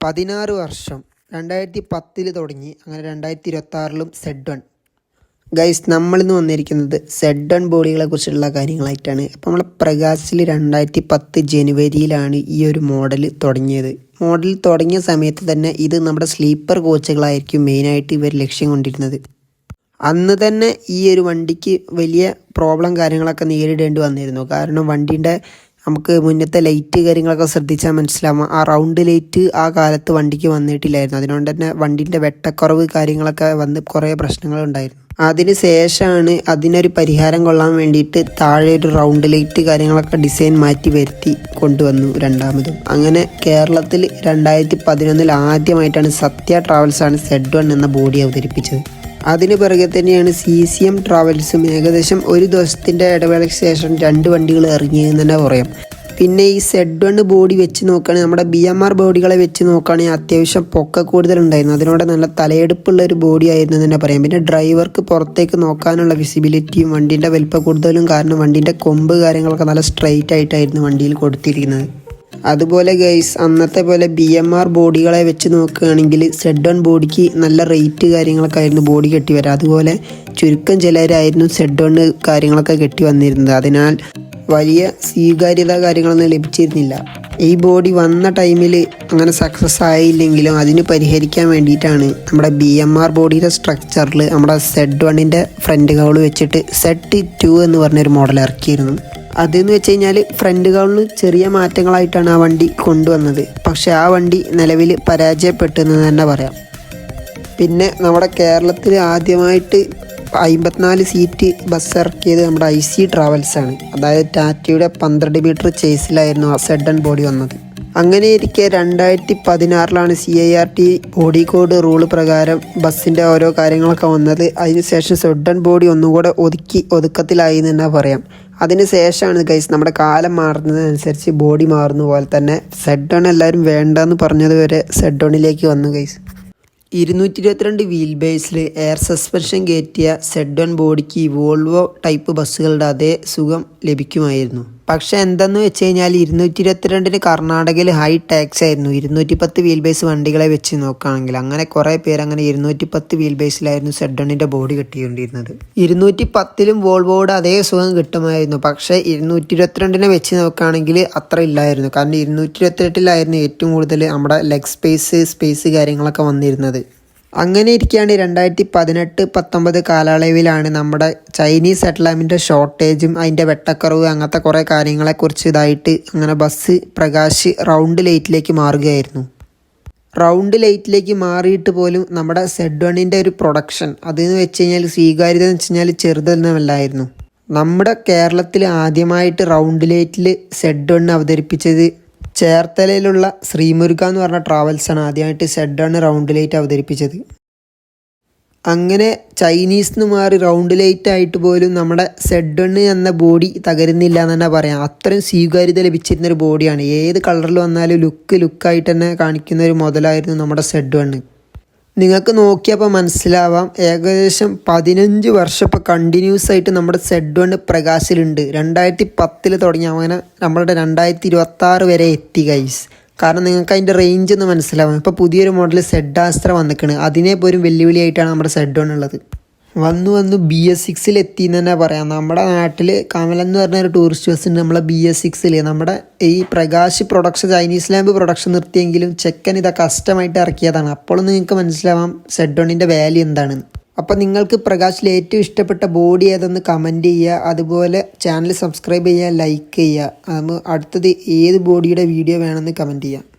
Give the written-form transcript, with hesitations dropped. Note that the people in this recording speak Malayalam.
16 വർഷം 2010 തുടങ്ങി അങ്ങനെ 2026 Z1 ഗൈസ് നമ്മളിന്ന് വന്നിരിക്കുന്നത് Z1 ബോഡികളെ കുറിച്ചുള്ള കാര്യങ്ങളായിട്ടാണ്. അപ്പോൾ നമ്മളെ പ്രകാശിൽ 2010 ജനുവരിയിലാണ് ഈ ഒരു മോഡൽ തുടങ്ങിയത്. മോഡൽ തുടങ്ങിയ സമയത്ത് തന്നെ ഇത് നമ്മുടെ സ്ലീപ്പർ കോച്ചുകളായിരിക്കും മെയിനായിട്ട് ഇവർ ലക്ഷ്യം കൊണ്ടിരുന്നത്. അന്ന് തന്നെ ഈ ഒരു വണ്ടിക്ക് വലിയ പ്രോബ്ലം കാര്യങ്ങളൊക്കെ നേരിടേണ്ടി വന്നിരുന്നു. കാരണം വണ്ടീൻ്റെ നമുക്ക് മുന്നത്തെ ലൈറ്റ് കാര്യങ്ങളൊക്കെ ശ്രദ്ധിച്ചാൽ മനസ്സിലാവും, ആ റൗണ്ട് ലൈറ്റ് ആ കാലത്ത് വണ്ടിക്ക് വന്നിട്ടില്ലായിരുന്നു. അതുകൊണ്ട് തന്നെ വണ്ടീൻ്റെ വെട്ടക്കുറവ് കാര്യങ്ങളൊക്കെ വന്ന് കുറേ പ്രശ്നങ്ങളുണ്ടായിരുന്നു. അതിന് ശേഷമാണ് അതിനൊരു പരിഹാരം കൊള്ളാൻ വേണ്ടിയിട്ട് താഴെ ഒരു റൗണ്ട് ലൈറ്റ് കാര്യങ്ങളൊക്കെ ഡിസൈൻ മാറ്റി വരുത്തി കൊണ്ടുവന്നു രണ്ടാമതും. അങ്ങനെ കേരളത്തിൽ 2011 ആദ്യമായിട്ടാണ് സത്യ ട്രാവൽസാണ് Z1 എന്ന ബോഡി അവതരിപ്പിച്ചത്. അതിന് പിറകെ തന്നെയാണ് CCM ട്രാവൽസും ഏകദേശം ഒരു ദിവസത്തിൻ്റെ ഇടവേളയ്ക്ക് ശേഷം 2 വണ്ടികൾ ഇറങ്ങിയെന്ന് തന്നെ പറയാം. പിന്നെ ഈ Z1 ബോഡി വെച്ച് നോക്കുകയാണെങ്കിൽ നമ്മുടെ BMR ബോഡികളെ വെച്ച് നോക്കുകയാണെങ്കിൽ അത്യാവശ്യം പൊക്ക കൂടുതലുണ്ടായിരുന്നു. അതിനോട് നല്ല തലയെടുപ്പുള്ള ഒരു ബോഡി ആയിരുന്നു തന്നെ പറയാം. പിന്നെ ഡ്രൈവർക്ക് പുറത്തേക്ക് നോക്കാനുള്ള വിസിബിലിറ്റിയും വണ്ടീൻ്റെ വലിപ്പ കൂടുതലും കാരണം വണ്ടീൻ്റെ കൊമ്പ് കാര്യങ്ങളൊക്കെ നല്ല സ്ട്രെയിറ്റ് ആയിട്ടായിരുന്നു വണ്ടിയിൽ കൊടുത്തിരിക്കുന്നത്. അതുപോലെ ഗൈസ് അന്നത്തെ പോലെ BMR ബോഡികളെ വെച്ച് നോക്കുകയാണെങ്കിൽ Z1 ബോഡിക്ക് നല്ല റേറ്റ് കാര്യങ്ങളൊക്കെ ആയിരുന്നു ബോഡി കെട്ടി വരിക. അതുപോലെ ചുരുക്കം ചിലരായിരുന്നു Z1 കാര്യങ്ങളൊക്കെ കെട്ടി വന്നിരുന്നത്. അതിനാൽ വലിയ സ്വീകാര്യത കാര്യങ്ങളൊന്നും ലഭിച്ചിരുന്നില്ല. ഈ ബോഡി വന്ന ടൈമിൽ അങ്ങനെ സക്സസ് ആയില്ലെങ്കിലും അതിന് പരിഹരിക്കാൻ വേണ്ടിയിട്ടാണ് നമ്മുടെ BMR ബോഡിയുടെ സ്ട്രക്ചറിൽ നമ്മുടെ Z1ൻ്റെ ഫ്രണ്ട് കൗൾ വെച്ചിട്ട് Z2 എന്ന് പറഞ്ഞൊരു മോഡൽ ഇറക്കിയിരുന്നു. അതെന്ന് വെച്ച് കഴിഞ്ഞാൽ ഫ്രണ്ട് കൗളിന് ചെറിയ മാറ്റങ്ങളായിട്ടാണ് ആ വണ്ടി കൊണ്ടുവന്നത്. പക്ഷേ ആ വണ്ടി നിലവിൽ പരാജയപ്പെട്ടു എന്ന് തന്നെ പറയാം. പിന്നെ നമ്മുടെ കേരളത്തിൽ ആദ്യമായിട്ട് 54 സീറ്റ് ബസ് ഇറക്കിയത് നമ്മുടെ IC ട്രാവൽസാണ്. അതായത് ടാറ്റയുടെ 12 മീറ്റർ ചേസിലായിരുന്നു ആ Z1 ബോഡി വന്നത്. അങ്ങനെ ഇരിക്കെ 2016 CIRT ബോഡി കോഡ് റൂള് പ്രകാരം ബസ്സിൻ്റെ ഓരോ കാര്യങ്ങളൊക്കെ വന്നത്. അതിനുശേഷം Z1 ബോഡി ഒന്നുകൂടെ ഒതുക്കത്തിലായി എന്ന് തന്നെ പറയാം. അതിന് ശേഷമാണ് ഗൈസ് നമ്മുടെ കാലം മാറുന്നതനുസരിച്ച് ബോഡി മാറുന്ന പോലെ തന്നെ Z1 എല്ലാവരും വേണ്ടെന്ന് പറഞ്ഞത് വരെ Z1ലേക്ക് വന്നു ഗൈസ്. 222 വീൽ ബേസിൽ എയർ സസ്പെൻഷൻ കയറ്റിയ Z1 ബോഡിക്ക് വോൾവോ ടൈപ്പ് ബസ്സുകളുടെ അതേ സുഖം ലഭിക്കുമായിരുന്നു. പക്ഷേ എന്തെന്ന് വെച്ച് കഴിഞ്ഞാൽ 222 കർണാടകയിൽ ഹൈ ടാക്സ് ആയിരുന്നു 210 വീൽ ബേസ് വണ്ടികളെ വെച്ച് നോക്കുകയാണെങ്കിൽ. അങ്ങനെ കുറേ പേര് അങ്ങനെ 210 വീൽ ബേസിലായിരുന്നു Z1ൻ്റെ ബോഡി കെട്ടിക്കൊണ്ടിരുന്നത്. 210 വോൾവോയുടെ അതേ സുഖം കിട്ടുമായിരുന്നു. പക്ഷേ 222 വെച്ച് നോക്കുകയാണെങ്കിൽ അത്ര ഇല്ലായിരുന്നു. കാരണം 228 ഏറ്റവും കൂടുതൽ നമ്മുടെ ലെഗ് സ്പേസ് കാര്യങ്ങളൊക്കെ വന്നിരുന്നത്. അങ്ങനെ ഇരിക്കുകയാണ് 2018-19 കാലയളവിലാണ് നമ്മുടെ ചൈനീസ് ഹെഡ്ലാമ്പിൻ്റെ ഷോർട്ടേജും അതിൻ്റെ വെട്ടക്കുറവ് അങ്ങനത്തെ കുറേ കാര്യങ്ങളെക്കുറിച്ച് ഇതായിട്ട് അങ്ങനെ ബസ് പ്രകാശ് റൗണ്ട് ലൈറ്റിലേക്ക് മാറുകയായിരുന്നു. റൗണ്ട് ലൈറ്റിലേക്ക് മാറിയിട്ട് പോലും നമ്മുടെ Z1ൻ്റെ ഒരു പ്രൊഡക്ഷൻ അതെന്ന് വെച്ച് കഴിഞ്ഞാൽ സ്വീകാര്യത എന്ന് വെച്ച് കഴിഞ്ഞാൽ ചെറുതൊന്നുമല്ലായിരുന്നു. നമ്മുടെ കേരളത്തിൽ ആദ്യമായിട്ട് റൗണ്ട് ലൈറ്റിൽ Z1 അവതരിപ്പിച്ചത് ചേർത്തലയിലുള്ള ശ്രീമുരുക എന്ന് പറഞ്ഞ ട്രാവൽസാണ് ആദ്യമായിട്ട് Z1 റൗണ്ട് ലൈറ്റ് അവതരിപ്പിച്ചത്. അങ്ങനെ ചൈനീസിന് മാറി റൗണ്ട് ലൈറ്റ് ആയിട്ട് പോലും നമ്മുടെ Z1 എന്ന ബോഡി തകരുന്നില്ല എന്ന് തന്നെ പറയാം. അത്രയും സ്വീകാര്യത ലഭിച്ചിരുന്നൊരു ബോഡിയാണ്. ഏത് കളറിൽ വന്നാലും ലുക്കായിട്ട് തന്നെ കാണിക്കുന്ന ഒരു മുതലായിരുന്നു നമ്മുടെ Z1. നിങ്ങൾക്ക് നോക്കിയപ്പോൾ മനസ്സിലാവാം, ഏകദേശം 15 വർഷം ഇപ്പോൾ കണ്ടിന്യൂസ് ആയിട്ട് നമ്മുടെ Z1 പ്രകാശിലുണ്ട്. 2010 തുടങ്ങി അങ്ങനെ നമ്മളുടെ 2026 വരെ എത്തി ഗൈസ്. കാരണം നിങ്ങൾക്ക് അതിൻ്റെ റേഞ്ച് ഒന്ന് മനസ്സിലാവാം. ഇപ്പോൾ പുതിയൊരു മോഡൽ Z Astra വന്നിരിക്കുന്നത്. അതിനെ പോലും വെല്ലുവിളിയായിട്ടാണ് നമ്മുടെ Z1 ഉള്ളത്. വന്നു BS6 എത്തി എന്ന് തന്നെ പറയാം. നമ്മുടെ നാട്ടിൽ കമലം എന്ന് പറഞ്ഞൊരു ടൂറിസ്റ്റ് ബസ് ഉണ്ട്. നമ്മളെ BS6 നമ്മുടെ ഈ Prakash production Chinese lamp production നിർത്തിയെങ്കിലും ചെക്കൻ ഇതൊക്കെ കസ്റ്റമായിട്ട് ഇറക്കിയതാണ്. അപ്പോൾ നിങ്ങൾക്ക് മനസ്സിലാവാം Z1ൻ്റെ വാല്യൂ എന്താണെന്ന്. അപ്പോൾ നിങ്ങൾക്ക് പ്രകാശിൽ ഏറ്റവും ഇഷ്ടപ്പെട്ട ബോഡി ഏതെന്ന് കമൻറ്റ് ചെയ്യുക. അതുപോലെ ചാനൽ സബ്സ്ക്രൈബ് ചെയ്യുക, ലൈക്ക് ചെയ്യുക. അടുത്തത് ഏത് ബോഡിയുടെ വീഡിയോ വേണമെന്ന് കമൻറ്റ് ചെയ്യുക.